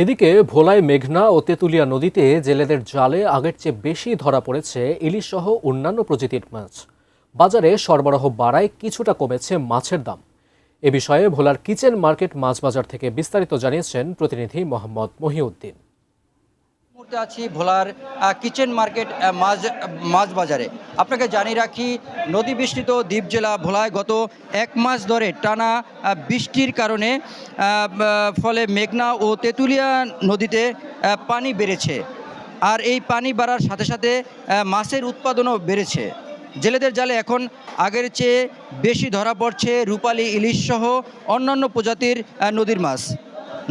এদিকে ভোলায় মেঘনা ও তেঁতুলিয়া নদীতে জেলেদের জালে আগের চেয়ে বেশি ধরা পড়েছে ইলিশ সহ অন্যান্য প্রজাতির মাছ। বাজারে সরবরাহ বাড়ায় কিছুটা কমেছে মাছের দাম। এ বিষয়ে ভোলার কিচেন মার্কেট মাছ বাজার থেকে বিস্তারিত জানিয়েছেন প্রতিনিধি মোহাম্মদ মহিউদ্দিন। মুহূর্তে আছি ভোলার কিচেন মার্কেট মাছ বাজারে। আপনাকে জানিয়ে রাখি, নদী বেষ্টিত দ্বীপ জেলা ভোলায় গত এক মাস ধরে টানা বৃষ্টির কারণে ফলে মেঘনা ও তেঁতুলিয়া নদীতে পানি বেড়েছে। আর এই পানি বাড়ার সাথে সাথে মাছের উৎপাদনও বেড়েছে। জেলেদের জালে এখন আগের চেয়ে বেশি ধরা পড়ছে রূপালী, ইলিশ সহ অন্যান্য প্রজাতির নদীর মাছ।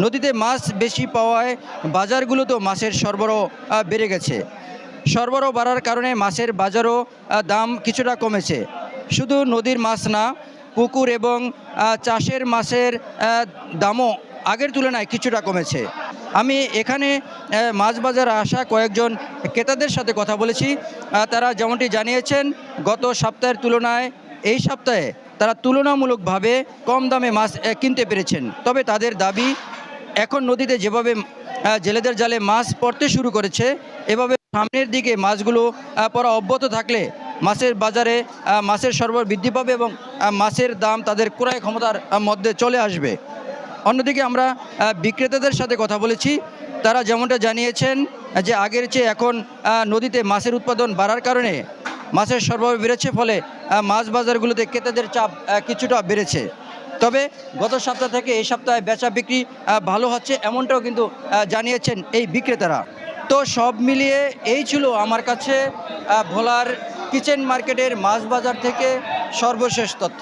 নদীতে মাছ বেশি পাওয়ায় বাজারগুলোতেও মাছের সরবরাহ বেড়ে গেছে। সরবরাহ বাড়ার কারণে মাছের বাজারও দাম কিছুটা কমেছে। শুধু নদীর মাছ না, পুকুর এবং চাষের মাছের দামও আগের তুলনায় কিছুটা কমেছে। আমি এখানে মাছ বাজারে আসা কয়েকজন ক্রেতাদের সাথে কথা বলেছি। তারা যেমনটি জানিয়েছেন, গত সপ্তাহের তুলনায় এই সপ্তাহে তারা তুলনামূলকভাবে কম দামে মাছ কিনতে পেরেছেন। তবে তাদের দাবি, এখন নদীতে যেভাবে জেলেদের জালে মাছ পড়তে শুরু করেছে, এভাবে সামনের দিকে মাছগুলো পড়া অব্যাহত থাকলে মাছের বাজারে মাছের সরবরাহ বৃদ্ধি পাবে এবং মাছের দাম তাদের ক্রয় ক্ষমতার মধ্যে চলে আসবে। অন্যদিকে আমরা বিক্রেতাদের সাথে কথা বলেছি। তারা যেমনটা জানিয়েছেন যে আগের চেয়ে এখন নদীতে মাছের উৎপাদন বাড়ার কারণে মাছের সরবরাহ বেড়েছে, ফলে মাছ বাজারগুলোতে ক্রেতাদের চাপ কিছুটা বেড়েছে। তবে গত সপ্তাহ থেকে এই সপ্তাহে বেচা বিক্রি ভালো হচ্ছে, এমনটাও কিন্তু জানিয়েছেন এই বিক্রেতারা। তো সব মিলিয়ে এই ছিল আমার কাছে ভোলার কিচেন মার্কেটের মাছ বাজার থেকে সর্বশেষ তথ্য।